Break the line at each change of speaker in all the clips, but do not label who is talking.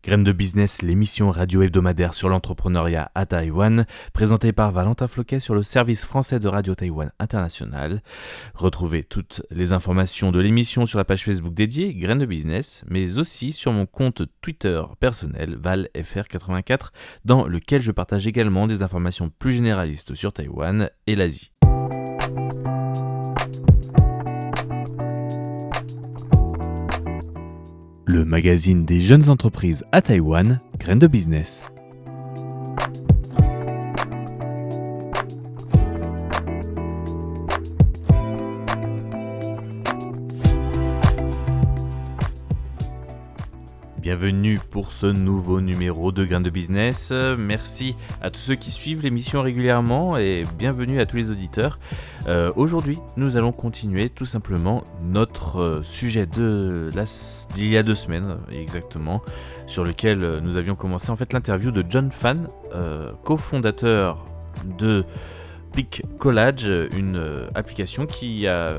Graines de business, l'émission radio hebdomadaire sur l'entrepreneuriat à Taïwan, présentée par Valentin Floquet sur le service français de Radio Taïwan International. Retrouvez toutes les informations de l'émission sur la page Facebook dédiée Graines de business, mais aussi sur mon compte Twitter personnel ValFR84, dans lequel je partage également des informations plus généralistes sur Taïwan et l'Asie. Le magazine des jeunes entreprises à Taïwan, Graines de business. Bienvenue pour ce nouveau numéro de Graines de business. Merci à tous ceux qui suivent l'émission régulièrement et bienvenue à tous les auditeurs. Aujourd'hui, nous allons continuer tout simplement notre sujet d'il y a 2 semaines exactement, sur lequel nous avions commencé en fait l'interview de John Fan, cofondateur de Pick Collage, une application qui a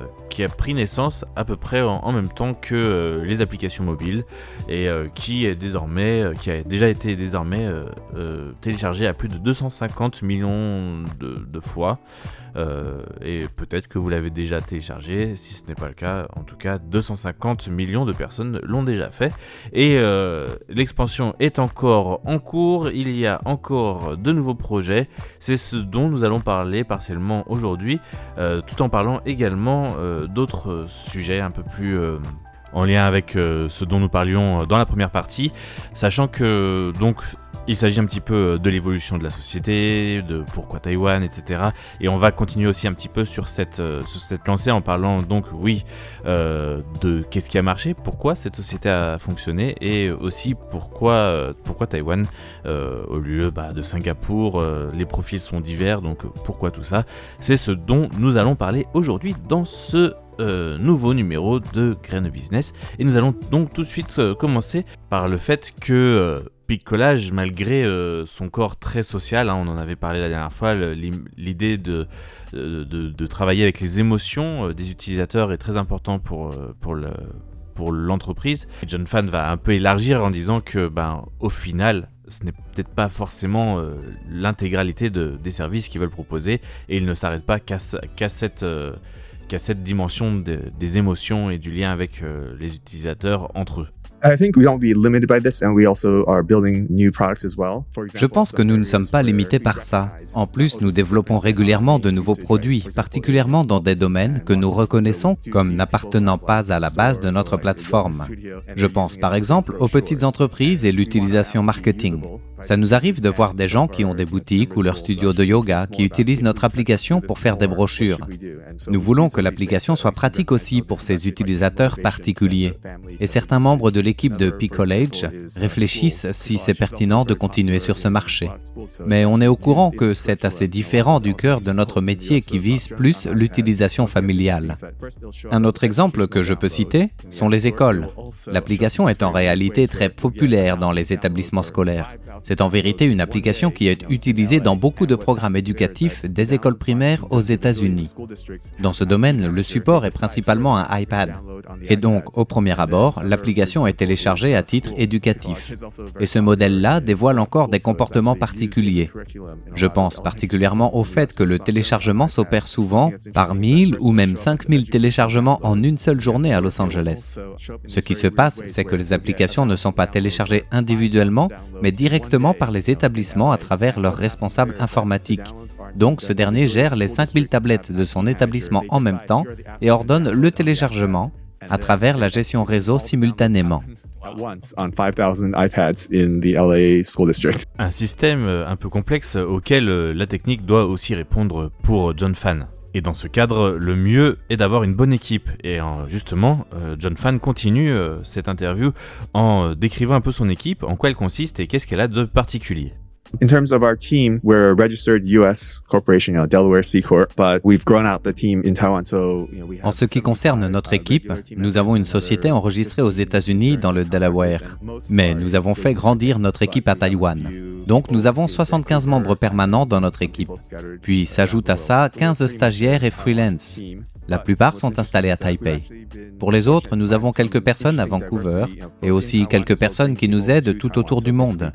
pris naissance à peu près en même temps que les applications mobiles et qui a déjà été téléchargée à plus de 250 millions de fois. Et peut-être que vous l'avez déjà téléchargé, si ce n'est pas le cas, en tout cas 250 millions de personnes l'ont déjà fait. Et l'expansion est encore en cours, il y a encore de nouveaux projets, c'est ce dont nous allons parler partiellement aujourd'hui, tout en parlant également d'autres sujets un peu plus en lien avec ce dont nous parlions dans la première partie, sachant que donc il s'agit un petit peu de l'évolution de la société, de pourquoi Taïwan, etc. Et on va continuer aussi un petit peu sur cette lancée en parlant donc de qu'est-ce qui a marché, pourquoi cette société a fonctionné et aussi pourquoi Taïwan au lieu de Singapour, les profils sont divers, donc pourquoi tout ça. C'est ce dont nous allons parler aujourd'hui dans ce nouveau numéro de Graines de business. Et nous allons donc tout de suite commencer par le fait que Pick Collage, malgré son corps très social, on en avait parlé la dernière fois, l'idée de travailler avec les émotions des utilisateurs est très important pour l'entreprise. Et John Fan va un peu élargir en disant que au final, ce n'est peut-être pas forcément l'intégralité des services qu'ils veulent proposer, et il ne s'arrête pas qu'à cette dimension des émotions et du lien avec les utilisateurs entre eux.
Je pense que nous ne sommes pas limités par ça. En plus, nous développons régulièrement de nouveaux produits, particulièrement dans des domaines que nous reconnaissons comme n'appartenant pas à la base de notre plateforme. Je pense par exemple aux petites entreprises et l'utilisation marketing. Ça nous arrive de voir des gens qui ont des boutiques ou leur studio de yoga qui utilisent notre application pour faire des brochures. Nous voulons que l'application soit pratique aussi pour ces utilisateurs particuliers. Et certains membres de l'équipe de Pick Collage réfléchissent si c'est pertinent de continuer sur ce marché. Mais on est au courant que c'est assez différent du cœur de notre métier qui vise plus l'utilisation familiale. Un autre exemple que je peux citer sont les écoles. L'application est en réalité très populaire dans les établissements scolaires. C'est en vérité une application qui est utilisée dans beaucoup de programmes éducatifs des écoles primaires aux États-Unis. Dans ce domaine, le support est principalement un iPad. Et donc, au premier abord, l'application est téléchargée à titre éducatif. Et ce modèle-là dévoile encore des comportements particuliers. Je pense particulièrement au fait que le téléchargement s'opère souvent par 1000 ou même 5000 téléchargements en une seule journée à Los Angeles. Ce qui se passe, c'est que les applications ne sont pas téléchargées individuellement, mais directement par les établissements à travers leurs responsables informatiques. Donc, ce dernier gère les 5000 tablettes de son établissement en même temps et ordonne le téléchargement à travers la gestion réseau simultanément.
Un système un peu complexe auquel la technique doit aussi répondre pour John Fan. Et dans ce cadre, le mieux est d'avoir une bonne équipe. Et justement, John Fan continue cette interview en décrivant un peu son équipe, en quoi elle consiste et qu'est-ce qu'elle a de particulier.
In terms of our team, we're a registered US corporation, Delaware C Corp, but we've grown out the team in Taiwan, so we have.
En ce qui concerne notre équipe, nous avons une société enregistrée aux États-Unis dans le Delaware, mais nous avons fait grandir notre équipe à Taïwan. Donc nous avons 75 membres permanents dans notre équipe. Puis s'ajoute à ça 15 stagiaires et freelance. La plupart sont installés à Taipei. Pour les autres, nous avons quelques personnes à Vancouver et aussi quelques personnes qui nous aident tout autour du monde.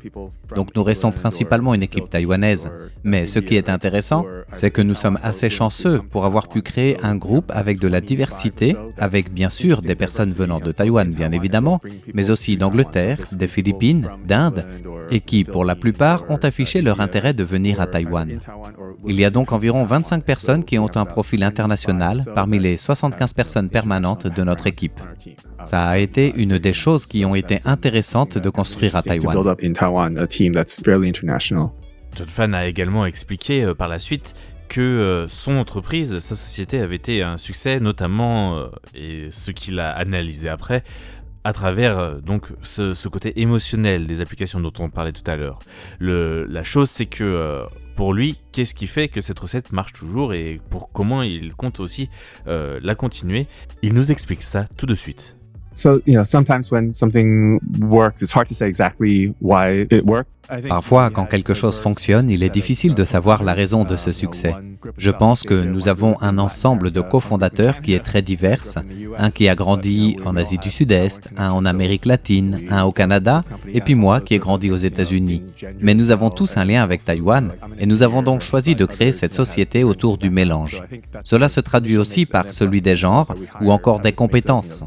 Donc nous restons principalement une équipe taïwanaise. Mais ce qui est intéressant, c'est que nous sommes assez chanceux pour avoir pu créer un groupe avec de la diversité, avec bien sûr des personnes venant de Taïwan, bien évidemment, mais aussi d'Angleterre, des Philippines, d'Inde, et qui, pour la plupart, ont affiché leur intérêt de venir à Taïwan. Il y a donc environ 25 personnes qui ont un profil international parmi les 75 personnes permanentes de notre équipe. Ça a été une des choses qui ont été intéressantes de construire à Taïwan.
John Fan a également expliqué par la suite que son entreprise, sa société avait été un succès, notamment, et ce qu'il a analysé après, à travers donc ce côté émotionnel des applications dont on parlait tout à l'heure. La chose, c'est que pour lui, qu'est-ce qui fait que cette recette marche toujours et comment il compte aussi la continuer? Il nous explique ça tout de suite.
So, sometimes when something works, it's hard to say exactly why it worked.
Parfois, quand quelque chose fonctionne, il est difficile de savoir la raison de ce succès. Je pense que nous avons un ensemble de cofondateurs qui est très divers, un qui a grandi en Asie du Sud-Est, un en Amérique latine, un au Canada, et puis moi qui ai grandi aux États-Unis. Mais nous avons tous un lien avec Taïwan, et nous avons donc choisi de créer cette société autour du mélange. Cela se traduit aussi par celui des genres ou encore des compétences.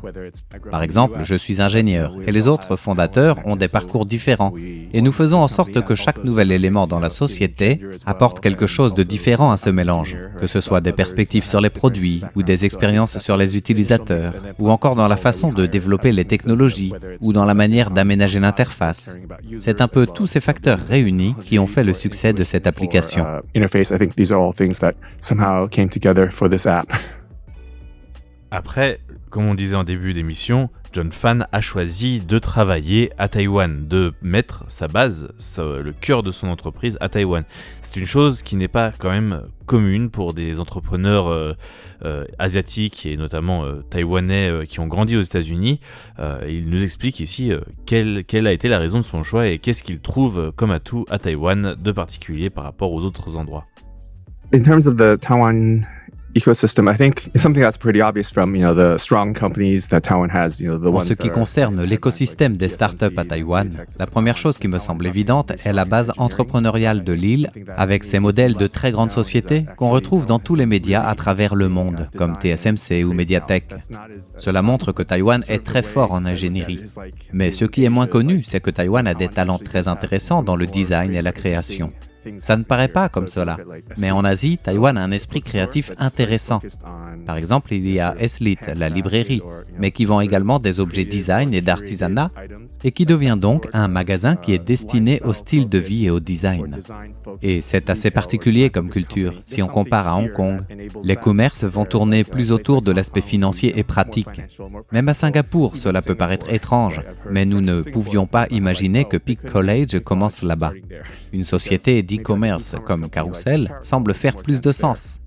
Par exemple, je suis ingénieur, et les autres fondateurs ont des parcours différents, et nous faisons en sorte que chaque nouvel élément dans la société apporte quelque chose de différent à ce mélange, que ce soit des perspectives sur les produits, ou des expériences sur les utilisateurs, ou encore dans la façon de développer les technologies, ou dans la manière d'aménager l'interface. C'est un peu tous ces facteurs réunis qui ont fait le succès de cette application.
Après, comme on disait en début d'émission, John Fan a choisi de travailler à Taïwan, de mettre sa base, le cœur de son entreprise à Taïwan. C'est une chose qui n'est pas quand même commune pour des entrepreneurs asiatiques et notamment taïwanais qui ont grandi aux États-Unis. Il nous explique ici quelle a été la raison de son choix et qu'est-ce qu'il trouve comme atout à Taïwan de particulier par rapport aux autres endroits.
In terms of the Taiwan ecosystem, I think it's something that's pretty obvious from, the strong companies that Taiwan has, the ones.
En ce qui concerne l'écosystème des startups à Taïwan, la première chose qui me semble évidente est la base entrepreneuriale de l'île, avec ses modèles de très grandes sociétés qu'on retrouve dans tous les médias à travers le monde, comme TSMC ou Mediatek. Cela montre que Taïwan est très fort en ingénierie. Mais ce qui est moins connu, c'est que Taïwan a des talents très intéressants dans le design et la création. Ça ne paraît pas comme cela, mais en Asie, Taïwan a un esprit créatif intéressant. Par exemple, il y a Eslit, la librairie, mais qui vend également des objets design et d'artisanat, et qui devient donc un magasin qui est destiné au style de vie et au design. Et c'est assez particulier comme culture, si on compare à Hong Kong. Les commerces vont tourner plus autour de l'aspect financier et pratique. Même à Singapour, cela peut paraître étrange, mais nous ne pouvions pas imaginer que Peak College commence là-bas. Une société d'e-commerce comme Carousel semble faire plus de sens.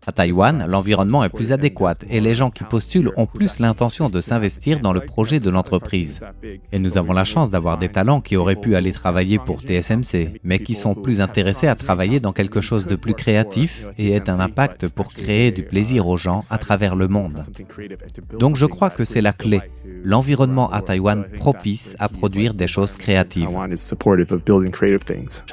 À Taïwan, l'environnement est plus adéquat et les gens qui postulent ont plus l'intention de s'investir dans le projet de l'entreprise. Et nous avons la chance d'avoir des talents qui auraient pu aller travailler pour TSMC, mais qui sont plus intéressés à travailler dans quelque chose de plus créatif et aient un impact pour créer du plaisir aux gens à travers le monde. Donc je crois que c'est la clé. L'environnement à Taïwan propice à produire des choses créatives.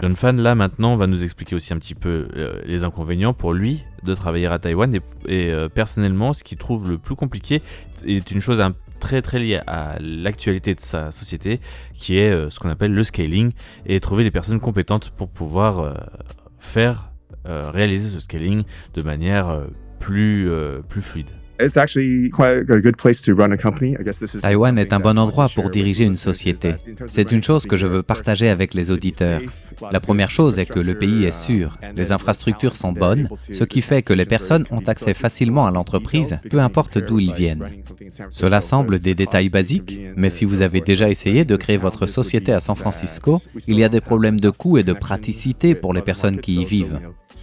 John Fan, là maintenant, va nous expliquer aussi un petit peu les inconvénients pour lui de travailler à Taïwan et personnellement, ce qu'il trouve le plus compliqué est une chose très très liée à l'actualité de sa société, qui est ce qu'on appelle le scaling et trouver des personnes compétentes pour pouvoir réaliser ce scaling de manière plus fluide.
Taïwan est un bon endroit pour diriger une société. C'est une chose que je veux partager avec les auditeurs. La première chose est que le pays est sûr, les infrastructures sont bonnes, ce qui fait que les personnes ont accès facilement à l'entreprise, peu importe d'où ils viennent. Cela semble des détails basiques, mais si vous avez déjà essayé de créer votre société à San Francisco, il y a des problèmes de coût et de praticité pour les personnes qui y vivent.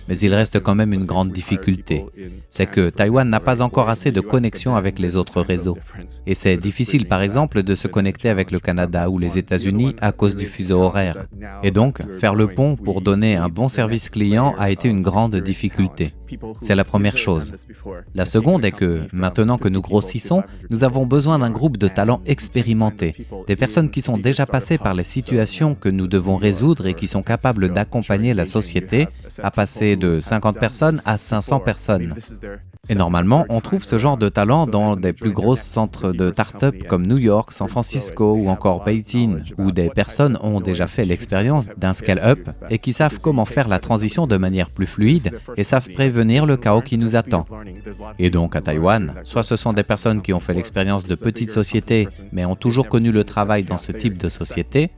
Mais il reste quand même une grande difficulté. C'est que Taïwan n'a pas encore assez de connexion avec les autres réseaux. Et c'est difficile, par exemple, de se connecter avec le Canada ou les États-Unis à cause du fuseau horaire. Et donc, faire le pont pour donner un bon service client a été une grande difficulté. C'est la première chose. La seconde est que, maintenant que nous grossissons, nous avons besoin d'un groupe de talents expérimentés, des personnes qui sont déjà passées par les situations que nous devons résoudre et qui sont capables d'accompagner la société à passer de 50 personnes à 500 personnes. Et normalement, on trouve ce genre de talent dans des plus gros centres de start-up comme New York, San Francisco ou encore Beijing, où des personnes ont déjà fait l'expérience d'un scale-up et qui savent comment faire la transition de manière plus fluide et savent prévenir le chaos qui nous attend. Et donc à Taïwan, soit ce sont des personnes qui ont fait l'expérience de petites sociétés mais ont toujours connu le travail dans ce type de société,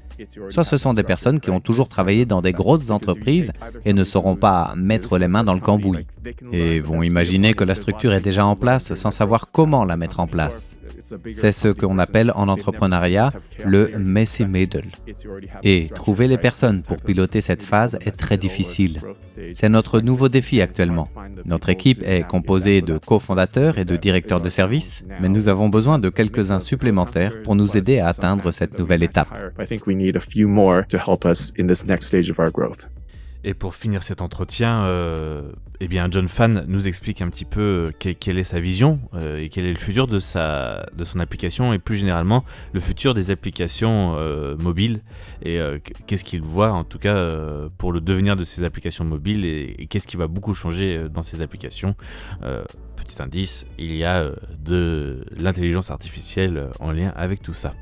soit ce sont des personnes qui ont toujours travaillé dans des grosses entreprises et ne sauront pas mettre les mains dans le cambouis, et vont imaginer que la structure est déjà en place sans savoir comment la mettre en place. C'est ce qu'on appelle en entrepreneuriat le messy middle. Et trouver les personnes pour piloter cette phase est très difficile. C'est notre nouveau défi actuellement. Notre équipe est composée de cofondateurs et de directeurs de service, mais nous avons besoin de quelques-uns supplémentaires pour nous aider à atteindre cette nouvelle étape.
Et pour finir cet entretien, eh bien John Fan nous explique un petit peu quelle est sa vision et quel est le futur de son application et plus généralement le futur des applications mobiles et qu'est-ce qu'il voit en tout cas pour le devenir de ces applications mobiles et qu'est-ce qui va beaucoup changer dans ces applications. Petit indice, il y a de l'intelligence artificielle en lien avec tout ça.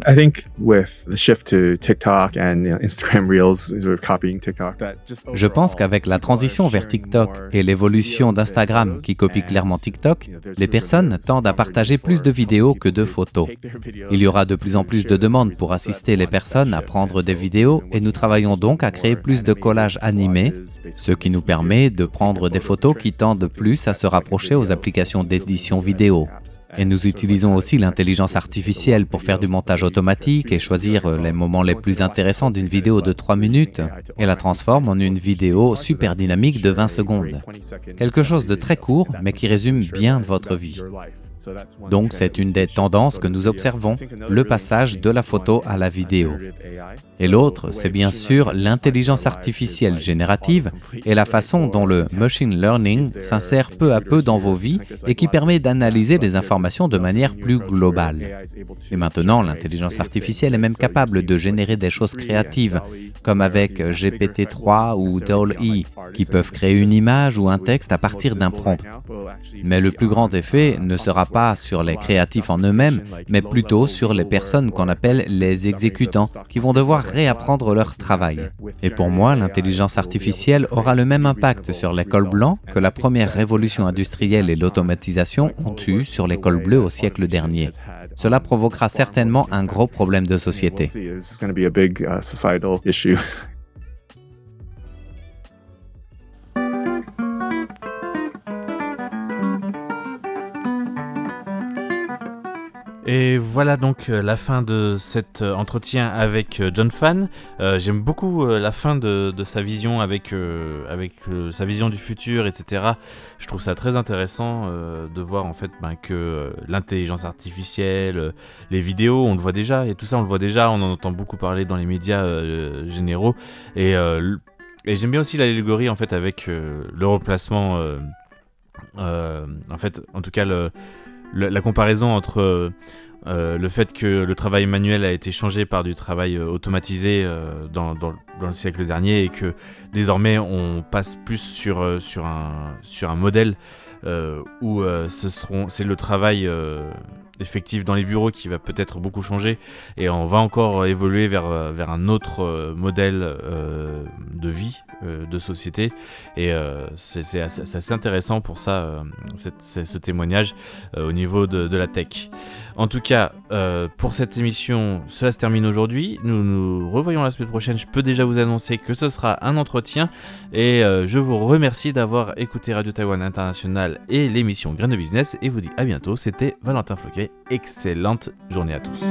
I think with the shift to TikTok and Instagram Reels, sort of copying TikTok, that just
Je pense qu'avec la transition vers TikTok et l'évolution d'Instagram qui copie clairement TikTok, les personnes tendent à partager plus de vidéos que de photos. Il y aura de plus en plus de demandes pour assister les personnes à prendre des vidéos et nous travaillons donc à créer plus de collages animés, ce qui nous permet de prendre des photos qui tendent plus à se rapprocher aux applications d'édition vidéo. Et nous utilisons aussi l'intelligence artificielle pour faire du montage automatique et choisir les moments les plus intéressants d'une vidéo de 3 minutes et la transforme en une vidéo super dynamique de 20 secondes. Quelque chose de très court mais qui résume bien votre vie. Donc c'est une des tendances que nous observons, le passage de la photo à la vidéo. Et l'autre, c'est bien sûr l'intelligence artificielle générative et la façon dont le machine learning s'insère peu à peu dans vos vies et qui permet d'analyser les informations de manière plus globale. Et maintenant, l'intelligence artificielle est même capable de générer des choses créatives, comme avec GPT-3 ou DALL-E, qui peuvent créer une image ou un texte à partir d'un prompt. Mais le plus grand effet ne sera pas sur les créatifs en eux-mêmes, mais plutôt sur les personnes qu'on appelle les exécutants, qui vont devoir réapprendre leur travail. Et pour moi, l'intelligence artificielle aura le même impact sur les cols blancs que la première révolution industrielle et l'automatisation ont eu sur les cols bleus au siècle dernier. Cela provoquera certainement un gros problème de société.
Et voilà donc la fin de cet entretien avec John Fan. J'aime beaucoup la fin de sa vision avec sa vision du futur, etc. Je trouve ça très intéressant de voir en fait que l'intelligence artificielle, les vidéos, on le voit déjà, et tout ça on le voit déjà, on en entend beaucoup parler dans les médias généraux. Et j'aime bien aussi l'allégorie en fait avec le remplacement, en fait, en tout cas la comparaison entre le fait que le travail manuel a été changé par du travail automatisé dans le siècle dernier et que désormais on passe plus sur un modèle où c'est le travail effectif dans les bureaux qui va peut-être beaucoup changer et on va encore évoluer vers un autre modèle de vie, de société, et c'est assez intéressant pour ça, ce témoignage au niveau de la tech. En tout cas, pour cette émission, cela se termine aujourd'hui. Nous nous revoyons la semaine prochaine. Je peux déjà vous annoncer que ce sera un entretien et je vous remercie d'avoir écouté Radio Taïwan International et l'émission Graines de Business et vous dis à bientôt. C'était Valentin Floquet. Excellente journée à tous.